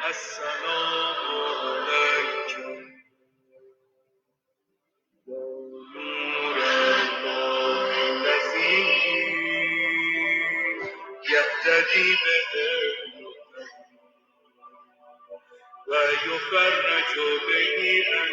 السلام عليك يا نور الله الذي يهتدي به ويفرج به عن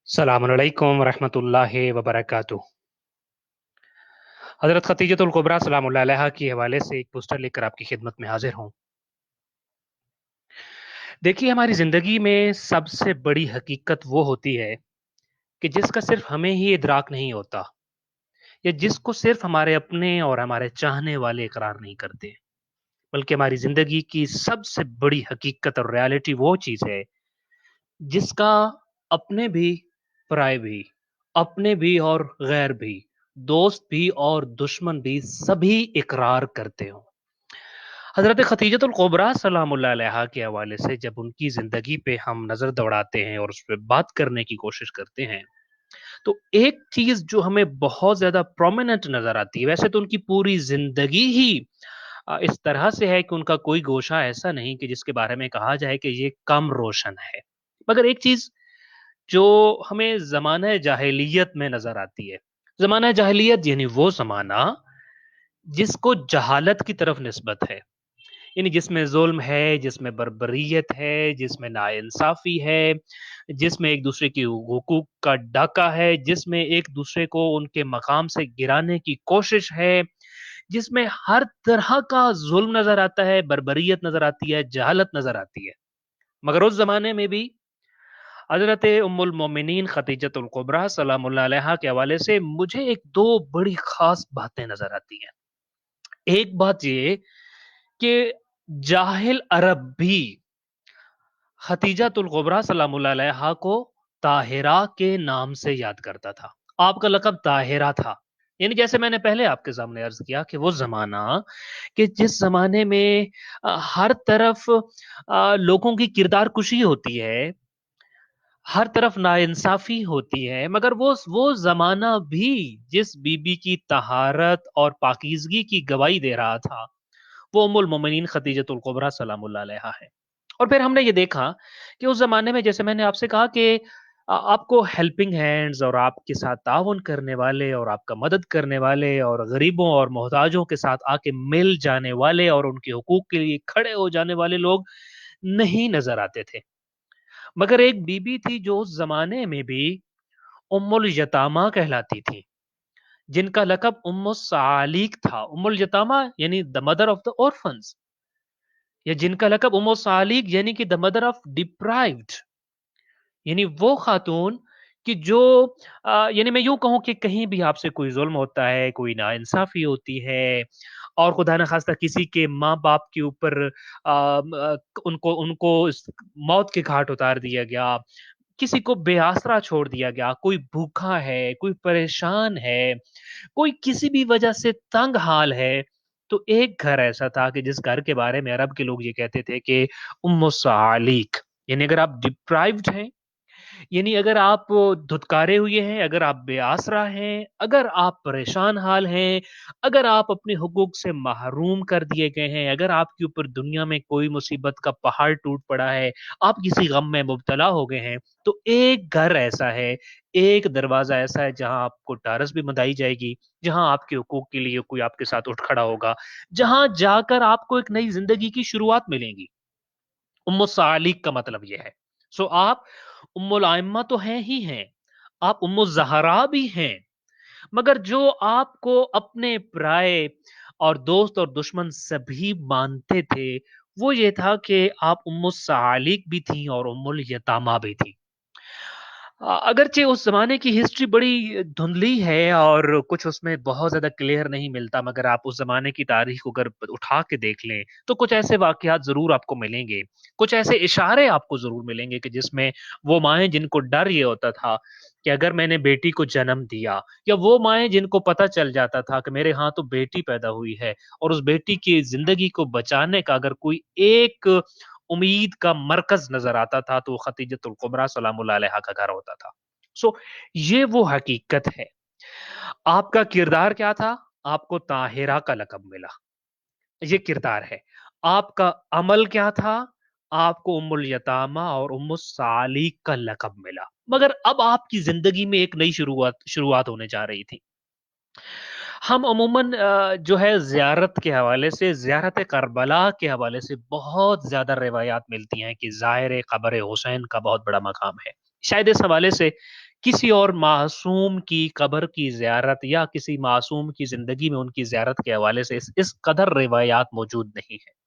السلام علیکم ورحمۃ اللہ وبرکاتہ۔ حضرت ختیجۃ الکبریٰ سلام اللہ علیہا کے حوالے سے ایک پوسٹر لے کر آپ کی خدمت میں حاضر ہوں۔ دیکھیے، ہماری زندگی میں سب سے بڑی حقیقت وہ ہوتی ہے کہ جس کا صرف ہمیں ہی ادراک نہیں ہوتا، یا جس کو صرف ہمارے اپنے اور ہمارے چاہنے والے اقرار نہیں کرتے، بلکہ ہماری زندگی کی سب سے بڑی حقیقت اور ریالٹی وہ چیز ہے جس کا اپنے بھی، پرائے بھی، اپنے بھی اور غیر بھی، دوست بھی اور دشمن بھی سبھی اقرار کرتے ہوں۔ حضرت ختیجۃ الکبریٰ سلام اللہ علیہا کے حوالے سے جب ان کی زندگی پہ ہم نظر دوڑاتے ہیں اور اس پہ بات کرنے کی کوشش کرتے ہیں، تو ایک چیز جو ہمیں بہت زیادہ پرومیننٹ نظر آتی ہے، ویسے تو ان کی پوری زندگی ہی اس طرح سے ہے کہ ان کا کوئی گوشہ ایسا نہیں کہ جس کے بارے میں کہا جائے کہ یہ کم روشن ہے، مگر ایک چیز جو ہمیں زمانہ جاہلیت میں نظر آتی ہے۔ زمانہ جاہلیت یعنی وہ زمانہ جس کو جہالت کی طرف نسبت ہے، یعنی جس میں ظلم ہے، جس میں بربریت ہے، جس میں ناانصافی ہے، جس میں ایک دوسرے کی حقوق کا ڈاکہ ہے، جس میں ایک دوسرے کو ان کے مقام سے گرانے کی کوشش ہے، جس میں ہر طرح کا ظلم نظر آتا ہے، بربریت نظر آتی ہے، جہالت نظر آتی ہے۔ مگر اس زمانے میں بھی حضرت ام المومنین ختیجۃ الکبریٰ سلام اللہ علیہا کے حوالے سے مجھے ایک دو بڑی خاص باتیں نظر آتی ہیں۔ ایک بات یہ کہ جاہل عرب بھی ختیجۃ الکبریٰ سلام اللہ علیہا کو طاہرہ کے نام سے یاد کرتا تھا۔ آپ کا لقب طاہرہ تھا، یعنی جیسے میں نے پہلے آپ کے سامنے عرض کیا کہ وہ زمانہ کہ جس زمانے میں ہر طرف لوگوں کی کردار کشی ہوتی ہے، ہر طرف ناانصافی ہوتی ہے، مگر وہ زمانہ بھی جس بی بی کی طہارت اور پاکیزگی کی گواہی دے رہا تھا، وہ ام المومنین ختیجۃ الکبریٰ سلام اللہ علیہا ہے۔ اور پھر ہم نے یہ دیکھا کہ اس زمانے میں جیسے میں نے آپ سے کہا کہ آپ کو ہیلپنگ ہینڈز اور آپ کے ساتھ تعاون کرنے والے اور آپ کا مدد کرنے والے اور غریبوں اور محتاجوں کے ساتھ آ کے مل جانے والے اور ان کے حقوق کے لیے کھڑے ہو جانے والے لوگ نہیں نظر آتے تھے، مگر ایک بی بی تھی جو اس زمانے میں بھی ام الیتامہ کہلاتی تھی، جن کا لقب ام الصعاليق تھا۔ ام الیتامہ یعنی the mother of the orphans، یا جن کا لقب ام الصعاليق یعنی کہ دا مدر آف ڈپرائیوڈ، یعنی وہ خاتون کہ جو یعنی میں یوں کہوں کہ کہیں بھی آپ سے کوئی ظلم ہوتا ہے، کوئی ناانصافی ہوتی ہے اور خدا نخواستہ کسی کے ماں باپ کے اوپر ان کو موت کے گھاٹ اتار دیا گیا، کسی کو بے آسرا چھوڑ دیا گیا، کوئی بھوکا ہے، کوئی پریشان ہے، کوئی کسی بھی وجہ سے تنگ حال ہے، تو ایک گھر ایسا تھا کہ جس گھر کے بارے میں عرب کے لوگ یہ کہتے تھے کہ ام الصعاليق، یعنی اگر آپ ڈپرائیوڈ ہیں، یعنی اگر آپ دھتکارے ہوئے ہیں، اگر آپ بے آسرا ہیں، اگر آپ پریشان حال ہیں، اگر آپ اپنے حقوق سے محروم کر دیے گئے ہیں، اگر آپ کے اوپر دنیا میں کوئی مصیبت کا پہاڑ ٹوٹ پڑا ہے، آپ کسی غم میں مبتلا ہو گئے ہیں، تو ایک گھر ایسا ہے، ایک دروازہ ایسا ہے جہاں آپ کو ٹارس بھی بندائی جائے گی، جہاں آپ کے حقوق کے لیے کوئی آپ کے ساتھ اٹھ کھڑا ہوگا، جہاں جا کر آپ کو ایک نئی زندگی کی شروعات ملیں گی۔ ام الصعاليق کا مطلب یہ ہے۔ سو آپ ام الائمہ تو ہیں ہی ہیں، آپ ام الزہرا بھی ہیں، مگر جو آپ کو اپنے پرائے اور دوست اور دشمن سبھی مانتے تھے، وہ یہ تھا کہ آپ ام الصعاليق بھی تھیں اور ام الیتامہ بھی تھیں۔ اگرچہ اس زمانے کی ہسٹری بڑی دھندلی ہے اور کچھ اس میں بہت زیادہ کلیئر نہیں ملتا، مگر آپ اس زمانے کی تاریخ کو اگر اٹھا کے دیکھ لیں تو کچھ ایسے واقعات ضرور آپ کو ملیں گے، کچھ ایسے اشارے آپ کو ضرور ملیں گے کہ جس میں وہ مائیں جن کو ڈر یہ ہوتا تھا کہ اگر میں نے بیٹی کو جنم دیا، یا وہ مائیں جن کو پتہ چل جاتا تھا کہ میرے ہاں تو بیٹی پیدا ہوئی ہے اور اس بیٹی کی زندگی کو بچانے کا اگر کوئی ایک امید کا مرکز نظر آتا تھا تو وہ خدیجۃ الکبریٰ سلام اللہ علیہا کا گھر ہوتا تھا۔ سو یہ وہ حقیقت ہے۔ آپ کا کردار کیا تھا؟ آپ کو طاہرہ کا لقب ملا، یہ کردار ہے۔ آپ کا عمل کیا تھا؟ آپ کو ام الیتامہ اور ام الصالح کا لقب ملا۔ مگر اب آپ کی زندگی میں ایک نئی شروعات ہونے جا رہی تھی۔ ہم عموماً جو ہے زیارت کے حوالے سے، زیارت کربلا کے حوالے سے بہت زیادہ روایات ملتی ہیں کہ زائر قبر حسین کا بہت بڑا مقام ہے۔ شاید اس حوالے سے کسی اور معصوم کی قبر کی زیارت یا کسی معصوم کی زندگی میں ان کی زیارت کے حوالے سے اس قدر روایات موجود نہیں ہیں۔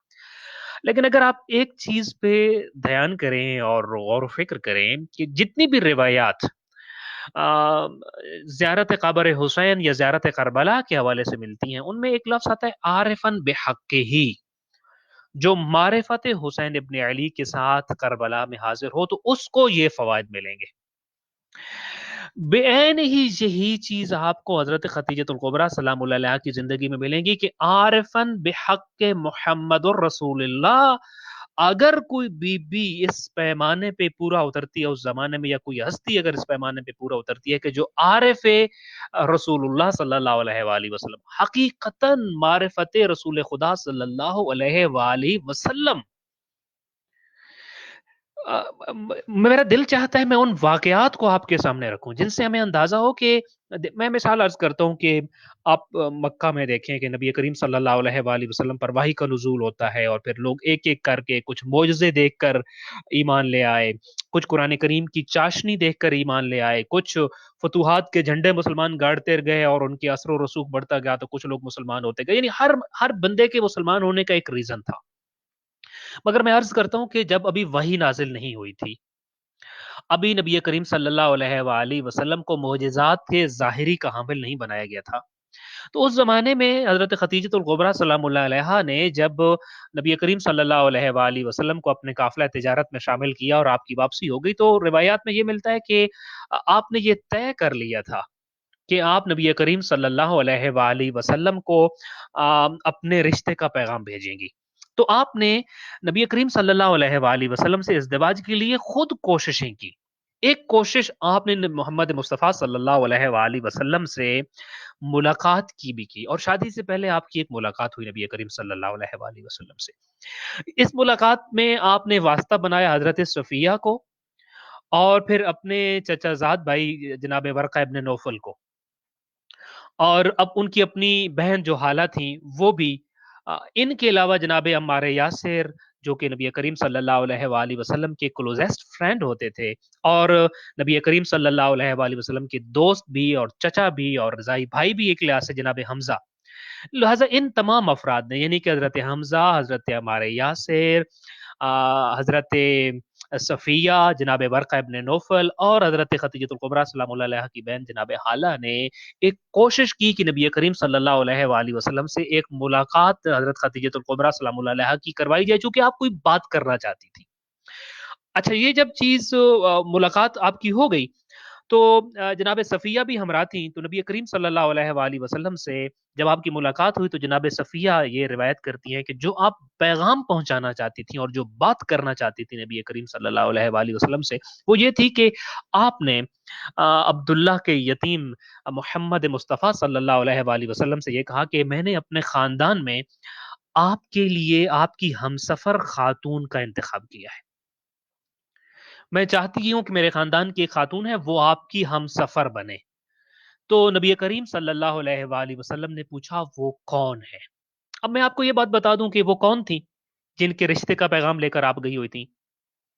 لیکن اگر آپ ایک چیز پہ دھیان کریں اور غور و فکر کریں کہ جتنی بھی روایات آ، زیارت قبر حسین یا زیارت کربلا کے حوالے سے ملتی ہیں، ان میں ایک لفظ آتا ہے عارفن بحق ہی، جو معرفت حسین ابن علی کے ساتھ کربلا میں حاضر ہو تو اس کو یہ فوائد ملیں گے۔ بعین ہی یہی چیز آپ کو حضرت خدیجۃ الکبریٰ سلام اللہ علیہا کی زندگی میں ملیں گی کہ عارفن بحق محمد الرسول اللہ، اگر کوئی بی بی اس پیمانے پہ پورا اترتی ہے اس زمانے میں، یا کوئی ہستی اگر اس پیمانے پہ پورا اترتی ہے کہ جو عارف رسول اللہ صلی اللہ علیہ وآلہ وسلم، حقیقتاً معرفت رسول خدا صلی اللہ علیہ وآلہ وسلم، میرا دل چاہتا ہے میں ان واقعات کو آپ کے سامنے رکھوں جن سے ہمیں اندازہ ہو کہ میں مثال عرض کرتا ہوں کہ آپ مکہ میں دیکھیں کہ نبی کریم صلی اللہ علیہ وآلہ وسلم پر وحی کا نزول ہوتا ہے اور پھر لوگ ایک ایک کر کے کچھ معجزے دیکھ کر ایمان لے آئے، کچھ قرآن کریم کی چاشنی دیکھ کر ایمان لے آئے، کچھ فتوحات کے جھنڈے مسلمان گاڑتے گئے اور ان کے اثر و رسوخ بڑھتا گیا تو کچھ لوگ مسلمان ہوتے گئے، یعنی ہر بندے کے مسلمان ہونے کا ایک ریزن تھا۔ مگر میں عرض کرتا ہوں کہ جب ابھی وحی نازل نہیں ہوئی تھی، ابھی نبی کریم صلی اللہ علیہ وآلہ وسلم کو معجزات کے ظاہری کا حامل نہیں بنایا گیا تھا، تو اس زمانے میں حضرت خدیجۃ الکبریٰ سلام اللہ علیہا نے جب نبی کریم صلی اللہ علیہ وآلہ وسلم کو اپنے قافلہ تجارت میں شامل کیا اور آپ کی واپسی ہو گئی، تو روایات میں یہ ملتا ہے کہ آپ نے یہ طے کر لیا تھا کہ آپ نبی کریم صلی اللہ علیہ وآلہ وسلم کو اپنے رشتے کا پیغام بھیجیں گی۔ تو آپ نے نبی کریم صلی اللہ علیہ وآلہ وسلم سے ازدواج کے لیے خود کوششیں کی۔ ایک کوشش آپ نے محمد مصطفیٰ صلی اللہ علیہ وآلہ وسلم سے ملاقات کی بھی کی، اور شادی سے پہلے آپ کی ایک ملاقات ہوئی نبی کریم صلی اللہ علیہ وآلہ وسلم سے۔ اس ملاقات میں آپ نے واسطہ بنایا حضرت صفیہ کو، اور پھر اپنے چچا زاد بھائی جناب ورقہ ابن نوفل کو، اور اب ان کی اپنی بہن جو حالہ تھیں وہ بھی، ان کے علاوہ جناب عمار یاسر جو کہ نبی کریم صلی اللہ علیہ وآلہ وسلم کے کلوزسٹ فرینڈ ہوتے تھے، اور نبی کریم صلی اللہ علیہ وآلہ وسلم کے دوست بھی اور چچا بھی اور رضائی بھائی بھی ایک لحاظ سے جناب حمزہ، لہذا ان تمام افراد نے، یعنی کہ حضرت حمزہ، حضرت عمار یاسر، حضرت صفیہ، جناب ورقہ ابن نوفل اور حضرت خدیجۃ الکبریٰ سلام اللہ علیہ کی بہن جناب حالہ نے ایک کوشش کی کہ نبی کریم صلی اللہ علیہ وآلہ وسلم سے ایک ملاقات حضرت خدیجۃ الکبریٰ سلام اللہ علیہ کی کروائی جائے، چونکہ آپ کوئی بات کرنا چاہتی تھی۔ اچھا، یہ جب چیز ملاقات آپ کی ہو گئی تو جناب صفیہ بھی ہمراہ تھیں، تو نبی کریم صلی اللہ علیہ وآلہ وسلم سے جب آپ کی ملاقات ہوئی تو جناب صفیہ یہ روایت کرتی ہیں کہ جو آپ پیغام پہنچانا چاہتی تھیں اور جو بات کرنا چاہتی تھی نبی کریم صلی اللہ علیہ وآلہ وسلم سے، وہ یہ تھی کہ آپ نے عبداللہ کے یتیم محمد مصطفیٰ صلی اللہ علیہ وآلہ وسلم سے یہ کہا کہ میں نے اپنے خاندان میں آپ کے لیے آپ کی ہمسفر خاتون کا انتخاب کیا ہے، میں چاہتی ہوں کہ میرے خاندان کی ایک خاتون ہے وہ آپ کی ہم سفر بنے۔ تو نبی کریم صلی اللہ علیہ وآلہ وسلم نے پوچھا وہ کون ہے؟ اب میں آپ کو یہ بات بتا دوں کہ وہ کون تھی جن کے رشتے کا پیغام لے کر آپ گئی ہوئی تھی،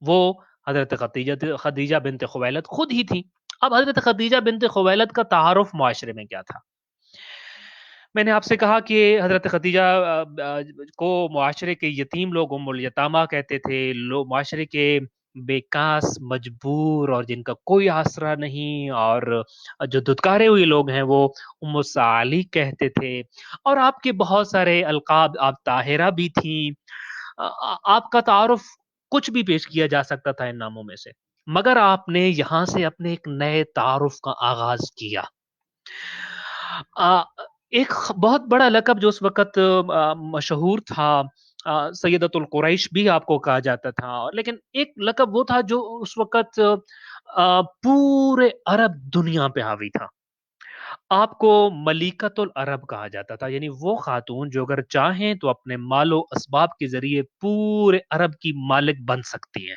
وہ حضرت خدیجہ بنت خویلد خود ہی تھی۔ اب حضرت خدیجہ بنت خویلد کا تعارف معاشرے میں کیا تھا؟ میں نے آپ سے کہا کہ حضرت خدیجہ کو معاشرے کے یتیم لوگ ام الیتامہ کہتے تھے، لوگ معاشرے کے بیکاس، مجبور اور جن کا کوئی آسرا نہیں، اور جو دھتکارے ہوئے لوگ ہیں وہ ام الصالح کہتے تھے، اور آپ کے بہت سارے القاب، آپ طاہرہ بھی تھیں، آپ کا تعارف کچھ بھی پیش کیا جا سکتا تھا ان ناموں میں سے۔ مگر آپ نے یہاں سے اپنے ایک نئے تعارف کا آغاز کیا۔ آ، ایک بہت بڑا لقب جو اس وقت مشہور تھا، سیدۃ القریش بھی آپ کو کہا جاتا تھا، لیکن ایک لقب وہ تھا جو اس وقت پورے عرب دنیا پہ حاوی تھا۔ آپ کو ملیکۃ العرب کہا جاتا تھا، یعنی وہ خاتون جو اگر چاہیں تو اپنے مال و اسباب کے ذریعے پورے عرب کی مالک بن سکتی ہیں،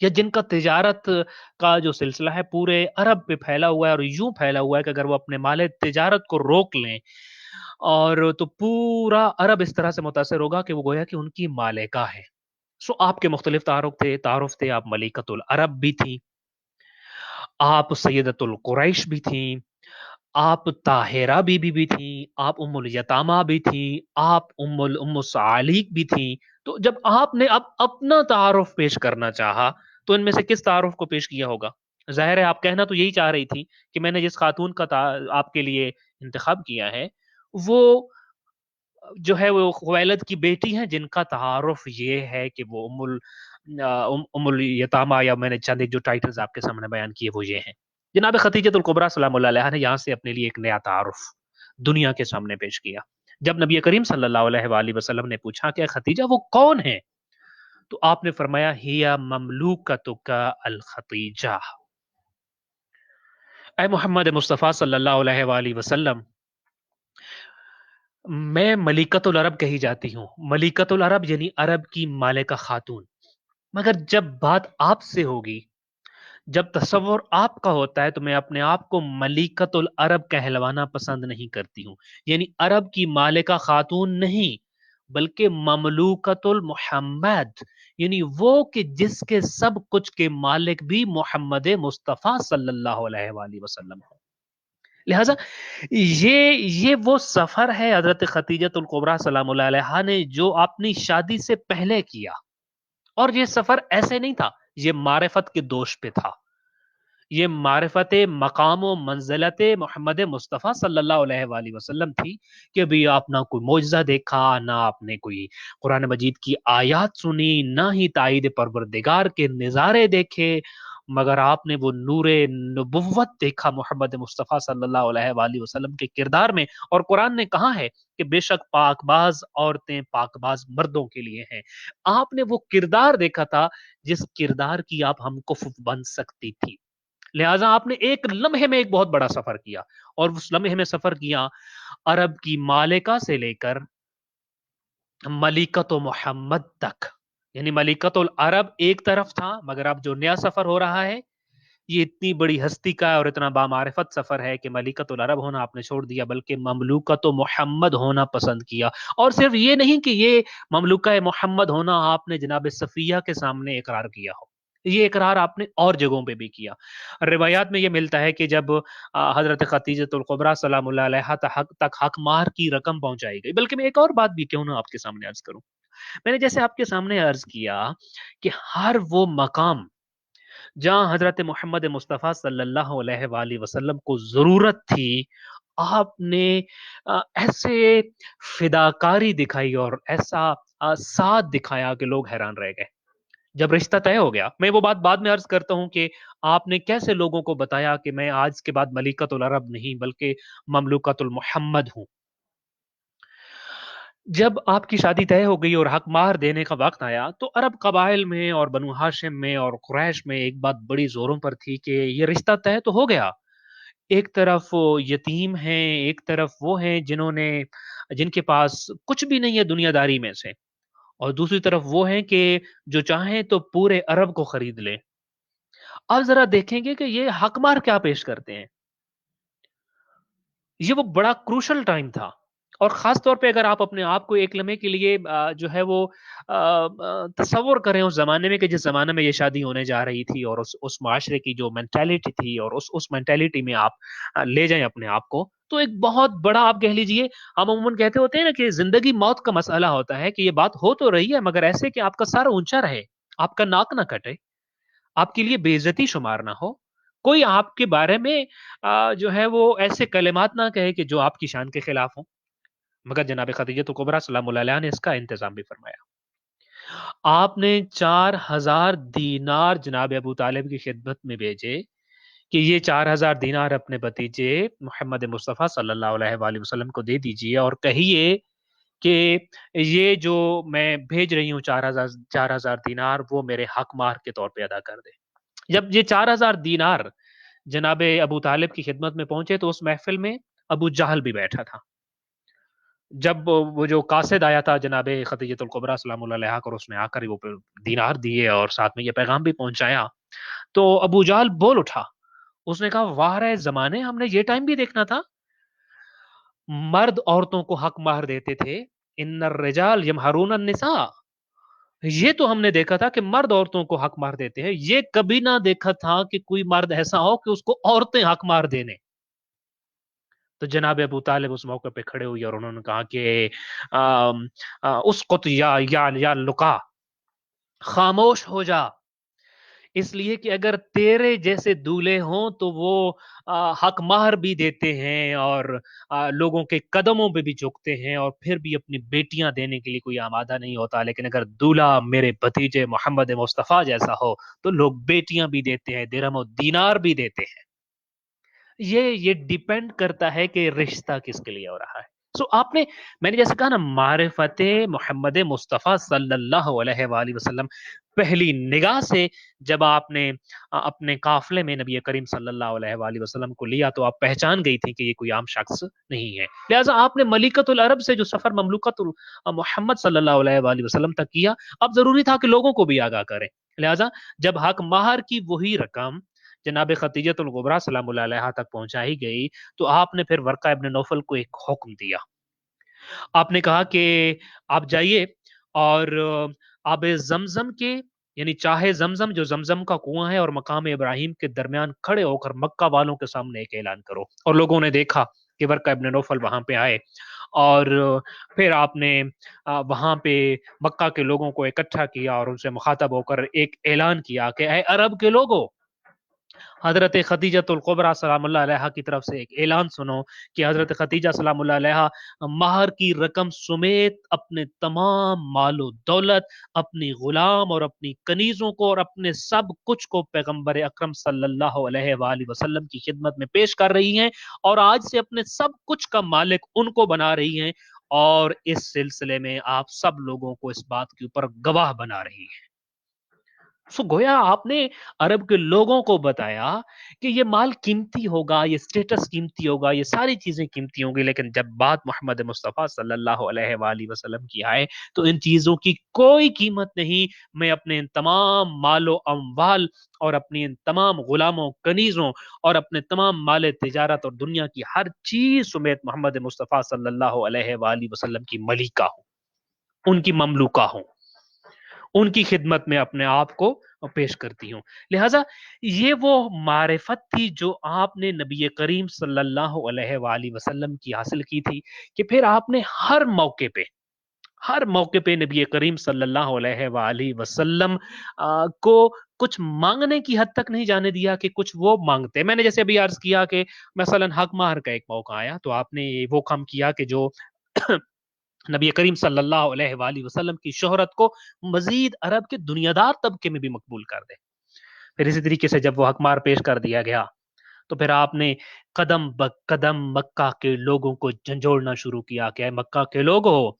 یا جن کا تجارت کا جو سلسلہ ہے پورے عرب پہ پھیلا ہوا ہے، اور یوں پھیلا ہوا ہے کہ اگر وہ اپنے مال تجارت کو روک لیں اور تو پورا عرب اس طرح سے متاثر ہوگا کہ وہ گویا کہ ان کی مالکہ ہے۔ سو آپ کے مختلف تعارف تھے، آپ ملیکۃ العرب بھی تھیں، آپ سیدۃ القریش بھی تھیں، آپ طاہرہ بی بی تھیں، آپ ام الیتامہ بھی تھیں، آپ ام الصعاليق بھی تھیں۔ تو جب آپ نے اب اپنا تعارف پیش کرنا چاہا تو ان میں سے کس تعارف کو پیش کیا ہوگا؟ ظاہر ہے آپ کہنا تو یہی چاہ رہی تھی کہ میں نے جس خاتون کا آپ کے لیے انتخاب کیا ہے وہ جو ہے وہ خویلد کی بیٹی ہیں، جن کا تعارف یہ ہے کہ وہ ام الیتامہ، یا میں نے چند ایک جو ٹائٹلز آپ کے سامنے بیان کیے وہ یہ ہیں۔ جناب خدیجۃ الکبریٰ سلام اللہ علیہا نے یہاں سے اپنے لیے ایک نیا تعارف دنیا کے سامنے پیش کیا۔ جب نبی کریم صلی اللہ علیہ وآلہ وسلم نے پوچھا کہ خدیجہ وہ کون ہے، تو آپ نے فرمایا ہیا مملوکتک الخدیجہ۔ اے محمد مصطفیٰ صلی اللہ علیہ وآلہ وسلم، میں ملیکۃ العرب کہی جاتی ہوں۔ ملیکۃ العرب یعنی عرب کی مالکہ خاتون۔ مگر جب بات آپ سے ہوگی، جب تصور آپ کا ہوتا ہے، تو میں اپنے آپ کو ملیکۃ العرب کہلوانا پسند نہیں کرتی ہوں، یعنی عرب کی مالکہ خاتون نہیں، بلکہ مملوکۃ المحمد، یعنی وہ کہ جس کے سب کچھ کے مالک بھی محمد مصطفیٰ صلی اللہ علیہ وآلہ وسلم ہوں۔ لہذا یہ وہ سفر ہے حضرت خدیجۃ الکبریٰ سلام اللہ علیہا نے جو اپنی شادی سے پہلے کیا، اور یہ سفر ایسے نہیں تھا، یہ معرفت کے دوش پہ تھا، یہ معرفت مقام و منزلت محمد مصطفیٰ صلی اللہ علیہ وآلہ وسلم تھی، کہ ابھی آپ نہ کوئی معجزہ دیکھا، نہ آپ نے کوئی قرآن مجید کی آیات سنی، نہ ہی تائید پروردگار کے نظارے دیکھے، مگر آپ نے وہ نور نبوت دیکھا محمد مصطفیٰ صلی اللہ علیہ وآلہ وسلم کے کردار میں۔ اور قرآن نے کہا ہے کہ بے شک پاک باز عورتیں پاک باز مردوں کے لیے ہیں۔ آپ نے وہ کردار دیکھا تھا جس کردار کی آپ ہم کفو بن سکتی تھی، لہٰذا آپ نے ایک لمحے میں ایک بہت بڑا سفر کیا، اور اس لمحے میں سفر کیا عرب کی مالکہ سے لے کر ملیکۃ و محمد تک، یعنی ملیکۃ العرب ایک طرف تھا، مگر اب جو نیا سفر ہو رہا ہے یہ اتنی بڑی ہستی کا اور اتنا بامعرفت سفر ہے کہ ملیکۃ العرب ہونا آپ نے چھوڑ دیا، بلکہ مملوکۃ و محمد ہونا پسند کیا۔ اور صرف یہ نہیں کہ یہ مملوکہ محمد ہونا آپ نے جناب صفیہ کے سامنے اقرار کیا ہو، یہ اقرار آپ نے اور جگہوں پہ بھی کیا۔ روایات میں یہ ملتا ہے کہ جب حضرت خدیجۃ الکبریٰ سلام اللہ علیہا تک حق مہر کی رقم پہنچائی گئی، بلکہ میں ایک اور بات بھی کیوں نہ آپ کے سامنے عرض کروں۔ میں نے جیسے آپ کے سامنے عرض کیا کہ ہر وہ مقام جہاں حضرت محمد مصطفیٰ صلی اللہ علیہ وآلہ وسلم کو ضرورت تھی، آپ نے ایسے فداکاری دکھائی اور ایسا ساتھ دکھایا کہ لوگ حیران رہ گئے۔ جب رشتہ طے ہو گیا، میں وہ بات بعد میں عرض کرتا ہوں کہ آپ نے کیسے لوگوں کو بتایا کہ میں آج کے بعد ملیکۃ العرب نہیں بلکہ مملوکۃ المحمد ہوں۔ جب آپ کی شادی طے ہو گئی اور حق مہر دینے کا وقت آیا، تو عرب قبائل میں اور بنو ہاشم میں اور قریش میں ایک بات بڑی زوروں پر تھی کہ یہ رشتہ طے تو ہو گیا، ایک طرف وہ یتیم ہیں، ایک طرف وہ ہیں جن کے پاس کچھ بھی نہیں ہے دنیا داری میں سے، اور دوسری طرف وہ ہیں کہ جو چاہیں تو پورے عرب کو خرید لیں۔ اب ذرا دیکھیں گے کہ یہ حق مہر کیا پیش کرتے ہیں۔ یہ وہ بڑا کروشل ٹائم تھا، اور خاص طور پہ اگر آپ اپنے آپ کو ایک لمحے کے لیے جو ہے وہ تصور کریں اس زمانے میں کہ جس زمانے میں یہ شادی ہونے جا رہی تھی، اور اس معاشرے کی جو مینٹیلٹی تھی، اور اس مینٹیلٹی میں آپ لے جائیں اپنے آپ کو، تو ایک بہت بڑا آپ کہہ لیجئے، ہم عموماً کہتے ہوتے ہیں نا کہ زندگی موت کا مسئلہ ہوتا ہے، کہ یہ بات ہو تو رہی ہے مگر ایسے کہ آپ کا سر اونچا رہے، آپ کا ناک نہ کٹے، آپ کے لیے بے عزتی شمار نہ ہو، کوئی آپ کے بارے میں جو ہے وہ ایسے کلمات نہ کہے کہ جو آپ کی شان کے خلاف ہوں۔ مگر جناب خدیجہ کبریٰ سلام اللہ علیہا نے اس کا انتظام بھی فرمایا۔ آپ نے 4000 دینار جناب ابو طالب کی خدمت میں بھیجے کہ یہ 4000 دینار اپنے بھتیجے محمد مصطفیٰ صلی اللہ علیہ وآلہ وسلم کو دے دیجئے اور کہیے کہ یہ جو میں بھیج رہی ہوں 4000 دینار وہ میرے حق مہر کے طور پہ ادا کر دے۔ جب یہ 4000 دینار جناب ابو طالب کی خدمت میں پہنچے تو اس محفل میں ابو جہل بھی بیٹھا تھا۔ جب وہ جو قاصد آیا تھا جناب خدیجۃ الکبریٰ سلام اللہ علیہا اور اس نے آ کر وہ دینار دیے اور ساتھ میں یہ پیغام بھی پہنچایا تو ابو جہل بول اٹھا، اس نے کہا واہ رہے زمانے، ہم نے یہ ٹائم بھی دیکھنا تھا مرد عورتوں کو حق مہر دیتے تھے، ان الرجال یمہرون النساء، یہ تو ہم نے دیکھا تھا کہ مرد عورتوں کو حق مہر دیتے ہیں، یہ کبھی نہ دیکھا تھا کہ کوئی مرد ایسا ہو کہ اس کو عورتیں حق مہر دینے۔ تو جناب ابو طالب اس موقع پہ کھڑے ہوئی اور انہوں نے کہا کہ اسقط یا لقا، خاموش ہو جا، اس لیے کہ اگر تیرے جیسے دولے ہوں تو وہ حق مہر بھی دیتے ہیں اور لوگوں کے قدموں پہ بھی جھکتے ہیں اور پھر بھی اپنی بیٹیاں دینے کے لیے کوئی آمادہ نہیں ہوتا، لیکن اگر دولہا میرے بھتیجے محمد مصطفیٰ جیسا ہو تو لوگ بیٹیاں بھی دیتے ہیں، درہم و دینار بھی دیتے ہیں۔ یہ ڈیپینڈ کرتا ہے کہ رشتہ کس کے لیے ہو رہا ہے۔ سو آپ نے، میں نے جیسے کہا نا، معرفت محمد مصطفیٰ صلی اللہ علیہ وآلہ وسلم پہلی نگاہ سے جب آپ نے اپنے قافلے میں نبی کریم صلی اللہ علیہ وآلہ وسلم کو لیا تو آپ پہچان گئی تھی کہ یہ کوئی عام شخص نہیں ہے، لہٰذا آپ نے ملکۃ العرب سے جو سفر مملوکۃ محمد صلی اللہ علیہ وآلہ وسلم تک کیا، اب ضروری تھا کہ لوگوں کو بھی آگاہ کریں، لہٰذا جب حق مہر کی وہی رقم جناب خدیجۃ الکبریٰ سلام اللہ علیہا تک پہنچائی گئی تو آپ نے پھر ورقہ ابن نوفل کو ایک حکم دیا۔ آپ نے کہا کہ آپ جائیے اور آب زمزم کے، یعنی چاہے زمزم جو زمزم کا کنواں ہے اور مقام ابراہیم کے درمیان کھڑے ہو کر مکہ والوں کے سامنے ایک اعلان کرو۔ اور لوگوں نے دیکھا کہ ورقہ ابن نوفل وہاں پہ آئے اور پھر آپ نے وہاں پہ مکہ کے لوگوں کو اکٹھا کیا اور ان سے مخاطب ہو کر ایک اعلان کیا کہ اے عرب کے لوگوں، حضرت خدیجہ الکبریٰ سلام اللہ علیہا کی طرف سے ایک اعلان سنو کہ حضرت خدیجہ سلام اللہ علیہا مہر کی رقم سمیت اپنے تمام مال و دولت، اپنی غلام اور اپنی کنیزوں کو اور اپنے سب کچھ کو پیغمبر اکرم صلی اللہ علیہ وآلہ وسلم کی خدمت میں پیش کر رہی ہیں اور آج سے اپنے سب کچھ کا مالک ان کو بنا رہی ہیں، اور اس سلسلے میں آپ سب لوگوں کو اس بات کے اوپر گواہ بنا رہی ہیں۔ سو گویا آپ نے عرب کے لوگوں کو بتایا کہ یہ مال قیمتی ہوگا، یہ سٹیٹس قیمتی ہوگا، یہ ساری چیزیں قیمتی ہوں گی، لیکن جب بات محمد مصطفیٰ صلی اللہ علیہ وآلہ وسلم کی آئے تو ان چیزوں کی کوئی قیمت نہیں۔ میں اپنے ان تمام مال و اموال اور اپنی ان تمام غلاموں، کنیزوں اور اپنے تمام مال تجارت اور دنیا کی ہر چیز سمیت محمد مصطفیٰ صلی اللہ علیہ وآلہ وسلم کی ملکہ ہوں، ان کی مملوکہ ہوں، ان کی خدمت میں اپنے آپ کو پیش کرتی ہوں۔ لہٰذا یہ وہ معرفت تھی جو آپ نے نبی کریم صلی اللہ علیہ وآلہ وسلم کی حاصل کی تھی کہ پھر آپ نے ہر موقع پہ نبی کریم صلی اللہ علیہ وآلہ وسلم کو کچھ مانگنے کی حد تک نہیں جانے دیا کہ کچھ وہ مانگتے۔ میں نے جیسے ابھی عرض کیا کہ مثلا حق مہر کا ایک موقع آیا تو آپ نے وہ کام کیا کہ جو نبی کریم صلی اللہ علیہ وآلہ وسلم کی شہرت کو مزید عرب کے دنیا دار طبقے میں بھی مقبول کر دے۔ پھر اسی طریقے سے جب وہ حق مہر پیش کر دیا گیا تو پھر آپ نے قدم بقدم مکہ کے لوگوں کو جھنجھوڑنا شروع کیا کہ اے مکہ کے لوگوں،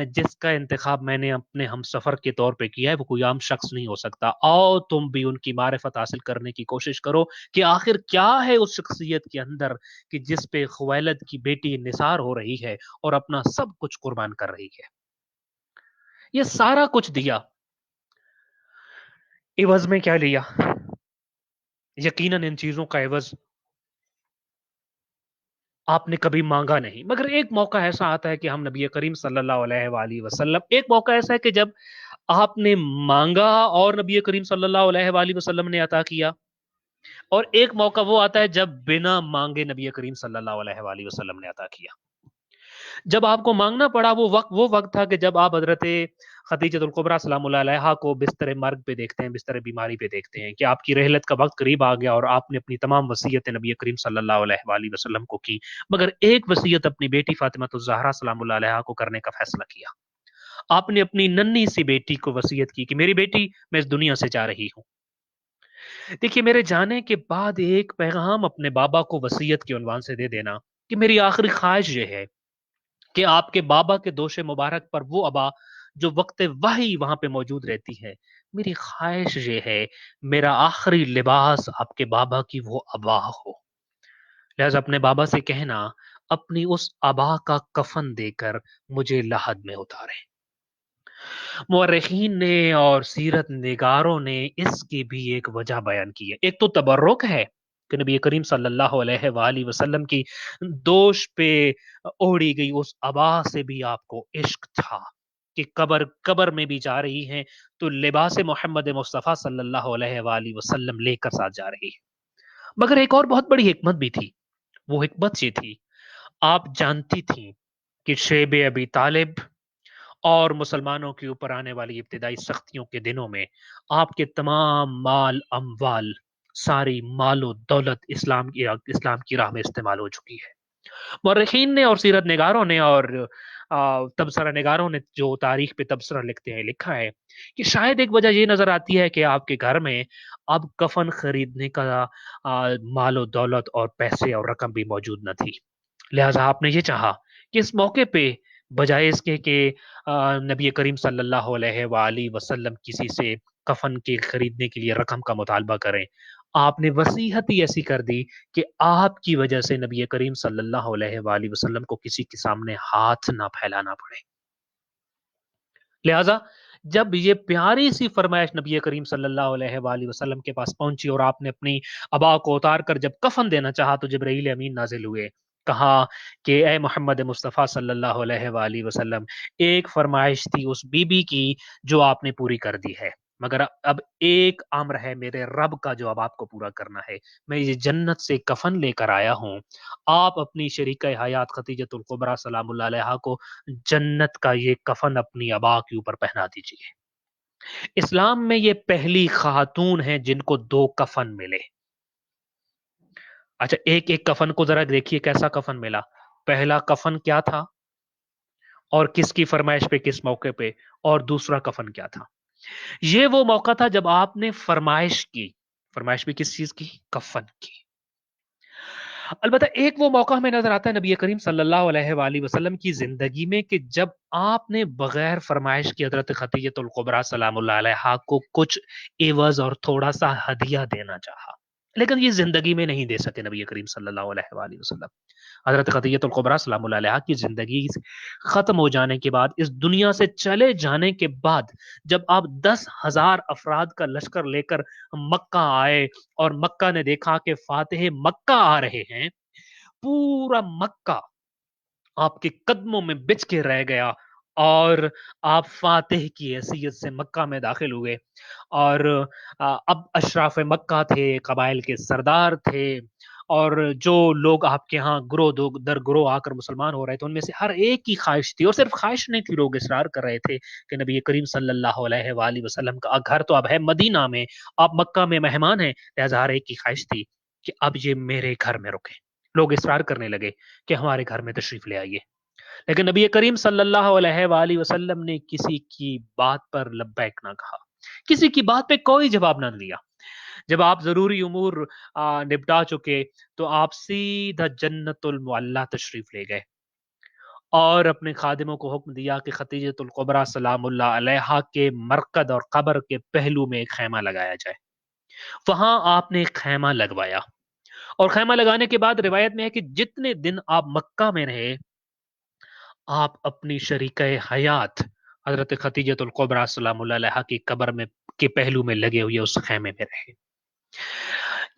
جس کا انتخاب میں نے اپنے ہم سفر کے طور پہ کیا ہے وہ کوئی عام شخص نہیں ہو سکتا، آؤ تم بھی ان کی معرفت حاصل کرنے کی کوشش کرو کہ آخر کیا ہے اس شخصیت کے اندر کہ جس پہ خویلد کی بیٹی نثار ہو رہی ہے اور اپنا سب کچھ قربان کر رہی ہے۔ یہ سارا کچھ دیا، عوض میں کیا لیا؟ یقیناً ان چیزوں کا عوض آپ نے کبھی مانگا نہیں، مگر ایک موقع ایسا آتا ہے کہ ہم نبی کریم صلی اللہ علیہ وآلہ وسلم، ایک موقع ایسا ہے کہ جب آپ نے مانگا اور نبی کریم صلی اللہ علیہ وآلہ وسلم نے عطا کیا، اور ایک موقع وہ آتا ہے جب بنا مانگے نبی کریم صلی اللہ علیہ وآلہ وسلم نے عطا کیا۔ جب آپ کو مانگنا پڑا وہ وقت تھا کہ جب آپ حضرت خدیجۃ الکبریٰ سلام اللہ علیہا کو بستر مرگ پہ دیکھتے ہیں، بستر بیماری پہ دیکھتے ہیں کہ آپ کی رحلت کا وقت قریب آ گیا اور آپ نے اپنی تمام وصیتیں نبی کریم صلی اللہ علیہ وآلہ وسلم کو کی، مگر ایک وصیت اپنی بیٹی فاطمہ الزہرا سلام اللہ علیہا کو کرنے کا فیصلہ کیا۔ آپ نے اپنی ننھی سی بیٹی کو وصیت کی کہ میری بیٹی میں اس دنیا سے جا رہی ہوں. دیکھیے میرے جانے کے بعد ایک پیغام اپنے بابا کو وصیت کے عنوان سے دے دینا کہ میری آخری خواہش یہ ہے کہ آپ کے بابا کے دوش مبارک پر وہ ابا جو وقت وحی وہاں پہ موجود رہتی ہے، میری خواہش یہ ہے میرا آخری لباس آپ کے بابا کی وہ ابا ہو. لہذا اپنے بابا سے کہنا اپنی اس ابا کا کفن دے کر مجھے لحد میں اتارے. مورخین نے اور سیرت نگاروں نے اس کی بھی ایک وجہ بیان کی ہے. ایک تو تبرک ہے کہ نبی کریم صلی اللہ علیہ وآلہ وسلم کی دوش پہ اوڑی گئی اس ابا سے بھی آپ کو عشق تھا کہ قبر میں بھی جا رہی ہیں تو لباس محمد مصطفیٰ صلی اللہ علیہ وآلہ وسلم لے کر ساتھ جا رہی ہے. مگر ایک اور بہت بڑی حکمت بھی تھی. وہ حکمت یہ تھی، آپ جانتی تھیں کہ شیب ابی طالب اور مسلمانوں کے اوپر آنے والی ابتدائی سختیوں کے دنوں میں آپ کے تمام مال اموال، ساری مال و دولت اسلام کی راہ میں استعمال ہو چکی ہے. مورخین نے اور سیرت نگاروں نے اور تبصرہ نگاروں نے جو تاریخ پہ تبصرہ لکھتے ہیں لکھا ہے کہ شاید ایک وجہ یہ نظر آتی ہے کہ آپ کے گھر میں اب کفن خریدنے کا مال و دولت اور پیسے اور رقم بھی موجود نہ تھی. لہٰذا آپ نے یہ چاہا کہ اس موقع پہ بجائے اس کے کہ نبی کریم صلی اللہ علیہ وآلہ وسلم کسی سے کفن کے خریدنے کے لیے رقم کا مطالبہ کریں، آپ نے وصیت ہی ایسی کر دی کہ آپ کی وجہ سے نبی کریم صلی اللہ علیہ وآلہ وسلم کو کسی کے سامنے ہاتھ نہ پھیلانا پڑے. لہذا جب یہ پیاری سی فرمائش نبی کریم صلی اللہ علیہ وآلہ وسلم کے پاس پہنچی اور آپ نے اپنی ابا کو اتار کر جب کفن دینا چاہا تو جبرائیل امین نازل ہوئے، کہا کہ اے محمد مصطفیٰ صلی اللہ علیہ وآلہ وسلم، ایک فرمائش تھی اس بی بی کی جو آپ نے پوری کر دی ہے، مگر اب ایک امر ہے میرے رب کا جو اب آپ کو پورا کرنا ہے. میں یہ جنت سے کفن لے کر آیا ہوں، آپ اپنی شریکہ حیات خدیجۃ الکبریٰ سلام اللہ علیہا کو جنت کا یہ کفن اپنی ابا کے اوپر پہنا دیجیے. اسلام میں یہ پہلی خاتون ہیں جن کو دو کفن ملے. اچھا ایک ایک کفن کو ذرا دیکھیے کیسا کفن ملا. پہلا کفن کیا تھا اور کس کی فرمائش پہ کس موقع پہ، اور دوسرا کفن کیا تھا. یہ وہ موقع تھا جب آپ نے فرمائش کی. فرمائش بھی کس چیز کی؟ کفن کی. البتہ ایک وہ موقع ہمیں نظر آتا ہے نبی کریم صلی اللہ علیہ وآلہ وسلم کی زندگی میں کہ جب آپ نے بغیر فرمائش کی حضرت خدیجۃ الکبریٰ سلام اللہ علیہا کو کچھ عوض اور تھوڑا سا ہدیہ دینا چاہا، لیکن یہ زندگی میں نہیں دے سکے نبی کریم صلی اللہ علیہ وآلہ وسلم. حضرت خدیجۃ الکبریٰ سلام اللہ علیہا کی زندگی ختم ہو جانے کے بعد، اس دنیا سے چلے جانے کے بعد، جب آپ 10,000 افراد کا لشکر لے کر مکہ آئے اور مکہ نے دیکھا کہ فاتح مکہ آ رہے ہیں، پورا مکہ آپ کے قدموں میں بچھ کے رہ گیا اور آپ فاتح کی حیثیت سے مکہ میں داخل ہوئے. اور اب اشراف مکہ تھے، قبائل کے سردار تھے، اور جو لوگ آپ کے ہاں گروہ در گروہ آ کر مسلمان ہو رہے تھے ان میں سے ہر ایک کی خواہش تھی، اور صرف خواہش نہیں تھی، لوگ اصرار کر رہے تھے کہ نبی کریم صلی اللہ علیہ وآلہ وسلم کا گھر تو اب ہے مدینہ میں، آپ مکہ میں مہمان ہیں، لہذا ہر ایک کی خواہش تھی کہ اب یہ میرے گھر میں رکیں. لوگ اصرار کرنے لگے کہ ہمارے گھر میں تشریف لے آئیے، لیکن نبی کریم صلی اللہ علیہ وآلہ وسلم نے کسی کی بات پر لبیک نہ کہا، کسی کی بات پہ کوئی جواب نہ دیا. جب آپ ضروری امور نپٹا چکے تو آپ سیدھا جنت المعلیٰ تشریف لے گئے اور اپنے خادموں کو حکم دیا کہ خدیجۃ الکبریٰ سلام اللہ علیہا کے مرقد اور قبر کے پہلو میں ایک خیمہ لگایا جائے. وہاں آپ نے ایک خیمہ لگوایا، اور خیمہ لگانے کے بعد روایت میں ہے کہ جتنے دن آپ مکہ میں رہے آپ اپنی شریکہ حیات حضرت خدیجۃ الکبریٰ سلام اللہ علیہا کی قبر میں کے پہلو میں لگے ہوئے اس خیمے میں رہے.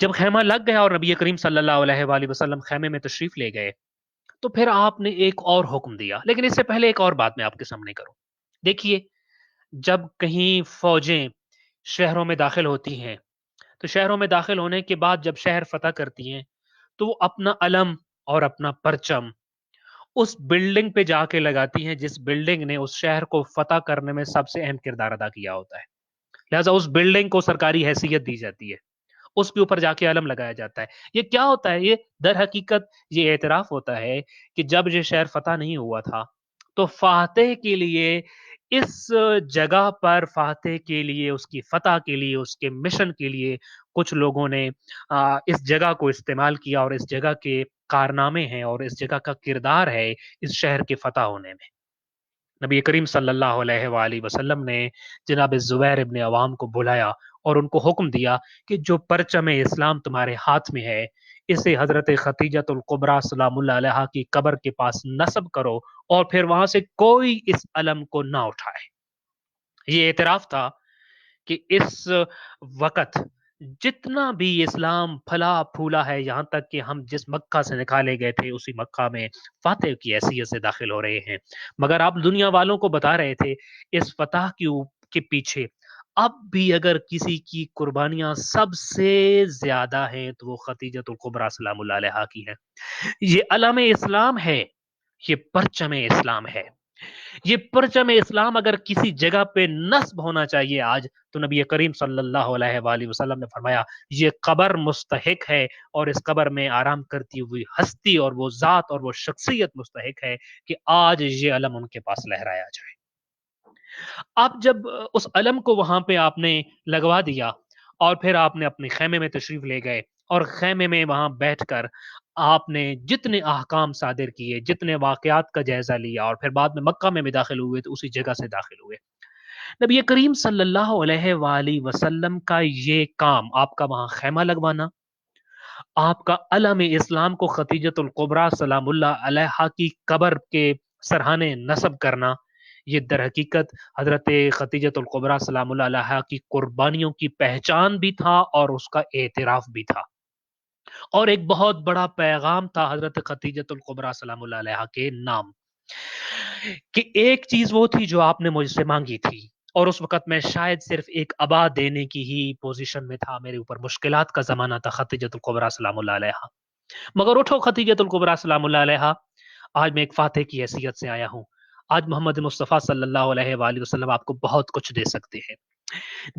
جب خیمہ لگ گیا اور نبی کریم صلی اللہ علیہ وآلہ وسلم خیمے میں تشریف لے گئے تو پھر آپ نے ایک اور حکم دیا. لیکن اس سے پہلے ایک اور بات میں آپ کے سامنے کروں. دیکھیے جب کہیں فوجیں شہروں میں داخل ہوتی ہیں تو شہروں میں داخل ہونے کے بعد جب شہر فتح کرتی ہیں تو وہ اپنا علم اور اپنا پرچم اس بلڈنگ پہ جا کے لگاتی ہیں جس بلڈنگ نے اس شہر کو فتح کرنے میں سب سے اہم کردار ادا کیا ہوتا ہے. لہٰذا اس بلڈنگ کو سرکاری حیثیت دی جاتی ہے، اس کے اوپر جا کے علم لگایا جاتا ہے. یہ کیا ہوتا ہے؟ یہ در حقیقت یہ اعتراف ہوتا ہے کہ جب یہ شہر فتح نہیں ہوا تھا تو فاتح کے لیے اس جگہ پر فاتح کے لیے اس کی فتح کے لیے اس کے مشن کے لیے کچھ لوگوں نے اس جگہ کو استعمال کیا اور اس جگہ کے کارنامے ہیں اور اس جگہ کا کردار ہے اس شہر کے فتح ہونے میں۔ نبی کریم صلی اللہ علیہ وآلہ وسلم نے جناب زبیر ابن عوام کو بلایا اور ان کو حکم دیا کہ جو پرچم اسلام تمہارے ہاتھ میں ہے اسے حضرت ختیجۃ القبریٰ سلام اللہ علیہا کی قبر کے پاس نصب کرو اور پھر وہاں سے کوئی اس علم کو نہ اٹھائے۔ یہ اعتراف تھا کہ اس وقت جتنا بھی اسلام پھلا پھولا ہے، یہاں تک کہ ہم جس مکہ سے نکالے گئے تھے اسی مکہ میں فاتح کی حیثیت سے داخل ہو رہے ہیں، مگر آپ دنیا والوں کو بتا رہے تھے اس فتح کے پیچھے اب بھی اگر کسی کی قربانیاں سب سے زیادہ ہیں تو وہ ختیجۃ القبریٰ سلام اللہ علیہا کی ہے۔ یہ علم اسلام ہے، یہ پرچم اسلام ہے۔ یہ پرچم اسلام اگر کسی جگہ پہ نصب ہونا چاہیے آج، تو نبی کریم صلی اللہ علیہ وآلہ وسلم نے فرمایا یہ قبر مستحق ہے، اور اس قبر میں آرام کرتی ہوئی ہستی اور وہ ذات اور وہ شخصیت مستحق ہے کہ آج یہ علم ان کے پاس لہرایا جائے۔ اب جب اس علم کو وہاں پہ آپ نے لگوا دیا اور پھر آپ نے اپنے خیمے میں تشریف لے گئے اور خیمے میں وہاں بیٹھ کر آپ نے جتنے احکام صادر کیے، جتنے واقعات کا جائزہ لیا اور پھر بعد میں مکہ میں بھی داخل ہوئے تو اسی جگہ سے داخل ہوئے، نبی کریم صلی اللہ علیہ وآلہ وسلم کا یہ کام، آپ کا وہاں خیمہ لگوانا، آپ کا علم اسلام کو ختیجۃ القبریٰ سلام اللہ علیہا کی قبر کے سرہانے نصب کرنا، یہ در حقیقت حضرت ختیجۃ القبریٰ سلام اللہ علیہا کی قربانیوں کی پہچان بھی تھا اور اس کا اعتراف بھی تھا، اور ایک بہت بڑا پیغام تھا حضرت ختیجۃ القبریٰ سلام اللہ علیہا کے نام، کہ ایک چیز وہ تھی جو آپ نے مجھ سے مانگی تھی، اور اس وقت میں شاید صرف ایک ابا دینے کی ہی پوزیشن میں تھا، میرے اوپر مشکلات کا زمانہ تھا ختیجۃ القبریٰ سلام اللہ علیہا، مگر اٹھو ختیجۃ القبریٰ سلام اللہ علیہا، آج میں ایک فاتح کی حیثیت سے آیا ہوں، آج محمد مصطفیٰ صلی اللہ علیہ وآلہ وسلم آپ کو بہت کچھ دے سکتے ہیں۔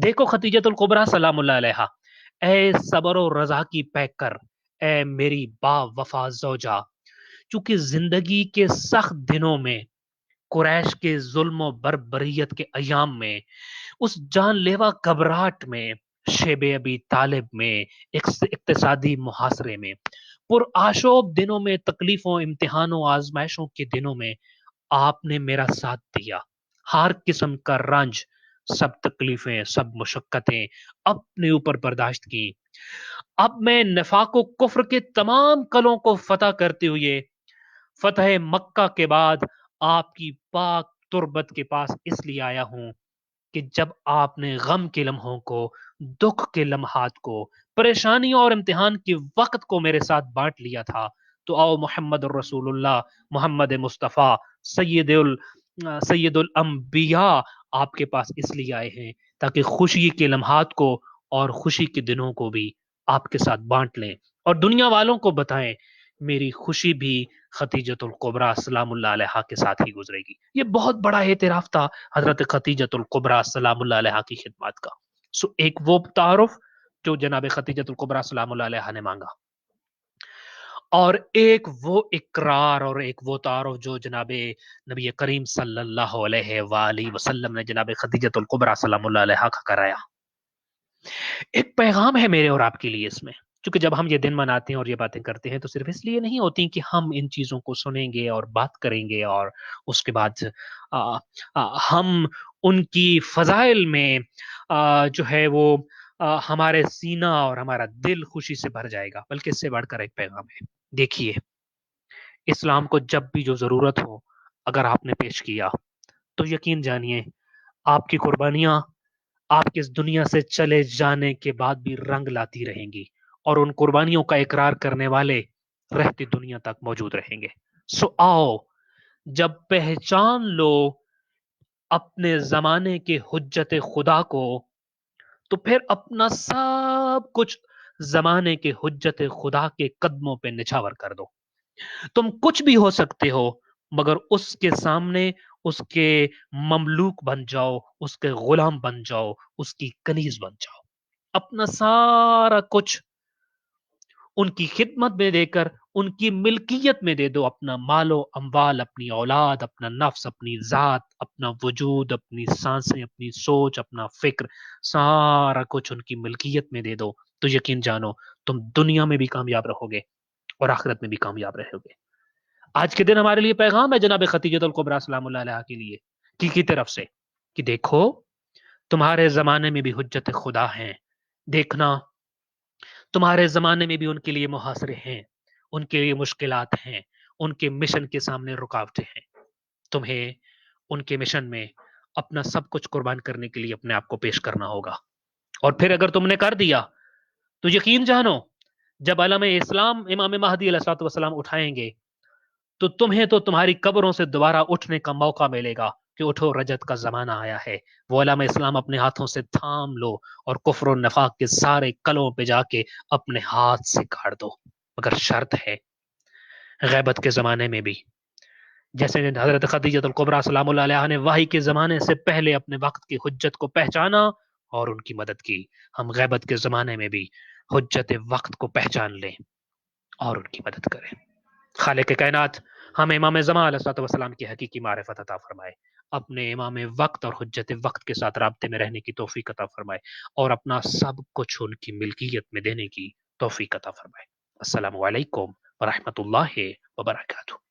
دیکھو ختیجۃ القبریٰ سلام اللہ علیہا، اے صبر و رضا کی پیک کر، اے میری با وفا زوجہ، چونکہ زندگی کے سخت دنوں میں، قریش کے ظلم و بربریت کے ایام میں، اس جان لیوا گھبراہٹ میں، شیب ابی طالب میں، اقتصادی محاصرے میں، پر آشوب دنوں میں، تکلیفوں امتحانوں آزمائشوں کے دنوں میں آپ نے میرا ساتھ دیا، ہر قسم کا رنج، سب تکلیفیں، سب مشقتیں اپنے اوپر برداشت کی۔ اب میں نفاق و کفر کے تمام قلعوں کو فتح کرتے ہوئے فتح مکہ کے بعد آپ کی پاک تربت کے پاس اس لیے آیا ہوں کہ جب آپ نے غم کے لمحوں کو، دکھ کے لمحات کو، پریشانیوں اور امتحان کے وقت کو میرے ساتھ بانٹ لیا تھا، تو آؤ محمد الرسول اللہ، محمد مصطفیٰ، سید الانبیاء آپ کے پاس اس لیے آئے ہیں تاکہ خوشی کے لمحات کو اور خوشی کے دنوں کو بھی آپ کے ساتھ بانٹ لیں اور دنیا والوں کو بتائیں میری خوشی بھی ختیجۃ القبریٰ سلام اللہ علیہا کے ساتھ ہی گزرے گی۔ یہ بہت بڑا اعتراف تھا حضرت ختیجۃ القبریٰ سلام اللہ علیہا کی خدمات کا۔ ایک وہ تعارف جو جناب ختیجۃ القبریٰ سلام اللہ علیہا نے مانگا، اور ایک وہ اقرار اور ایک وہ تعارف جو جناب نبی کریم صلی اللہ علیہ وآلہ وسلم نے جناب ختیجۃ القبریٰ سلام اللہ علیہا کا کرایا۔ ایک پیغام ہے میرے اور آپ کے لیے اس میں، کیونکہ جب ہم یہ دن مناتے ہیں اور یہ باتیں کرتے ہیں تو صرف اس لیے نہیں ہوتی کہ ہم ان چیزوں کو سنیں گے اور بات کریں گے اور اس کے بعد ہم ان کی فضائل میں جو ہے وہ ہمارے سینہ اور ہمارا دل خوشی سے بھر جائے گا، بلکہ اس سے بڑھ کر ایک پیغام ہے۔ دیکھیے، اسلام کو جب بھی جو ضرورت ہو اگر آپ نے پیش کیا تو یقین جانیے آپ کی قربانیاں آپ کے اس دنیا سے چلے جانے کے بعد بھی رنگ لاتی رہیں گی، اور ان قربانیوں کا اقرار کرنے والے رہتی دنیا تک موجود رہیں گے۔ سو آؤ، جب پہچان لو اپنے زمانے کے حجت خدا کو، تو پھر اپنا سب کچھ زمانے کے حجت خدا کے قدموں پہ نچھاور کر دو۔ تم کچھ بھی ہو سکتے ہو، مگر اس کے سامنے اس کے مملوک بن جاؤ، اس کے غلام بن جاؤ، اس کی کنیز بن جاؤ، اپنا سارا کچھ ان کی خدمت میں دے کر ان کی ملکیت میں دے دو اپنا مال و اموال، اپنی اولاد، اپنا نفس، اپنی ذات، اپنا وجود، اپنی سانسیں، اپنی سوچ، اپنا فکر، سارا کچھ ان کی ملکیت میں دے دو، تو یقین جانو تم دنیا میں بھی کامیاب رہو گے اور آخرت میں بھی کامیاب رہو گے۔ آج کے دن ہمارے لیے پیغام ہے جناب خدیجۃ الکبریٰ سلام اللہ علیہا کے لیے کی طرف سے کہ دیکھو تمہارے زمانے میں بھی حجت خدا ہیں، دیکھنا تمہارے زمانے میں بھی ان کے لیے محاصرے ہیں، ان کے لیے مشکلات ہیں، ان کے مشن کے سامنے رکاوٹیں ہیں۔ تمہیں ان کے مشن میں اپنا سب کچھ قربان کرنے کے لیے اپنے آپ کو پیش کرنا ہوگا، اور پھر اگر تم نے کر دیا تو یقین جانو جب علم اسلام امام مہدی علیہ الصلوۃ والسلام اٹھائیں گے تو تمہیں تو تمہاری قبروں سے دوبارہ اٹھنے کا موقع ملے گا کہ اٹھو رجت کا زمانہ آیا ہے۔ وہ علم اسلام اپنے ہاتھوں سے تھام لو اور کفر و نفاق کے سارے کلوں پہ جا کے اپنے ہاتھ سے کاٹ دو، مگر شرط ہے غیبت کے زمانے میں بھی جیسے حضرت خدیجۃ الکبریٰ سلام اللہ علیہا نے وحی کے زمانے سے پہلے اپنے وقت کی حجت کو پہچانا اور ان کی مدد کی، ہم غیبت کے زمانے میں بھی حجت وقت کو پہچان لیں اور ان کی مدد کریں۔ خالق کائنات ہم امام زمان علیہ الصلوۃ والسلام کی حقیقی معرفت عطا فرمائے، اپنے امام وقت اور حجت وقت کے ساتھ رابطے میں رہنے کی توفیق عطا فرمائے اور اپنا سب کچھ ان کی ملکیت میں دینے کی توفیق عطا فرمائے۔ السلام علیکم ورحمۃ اللہ وبرکاتہ۔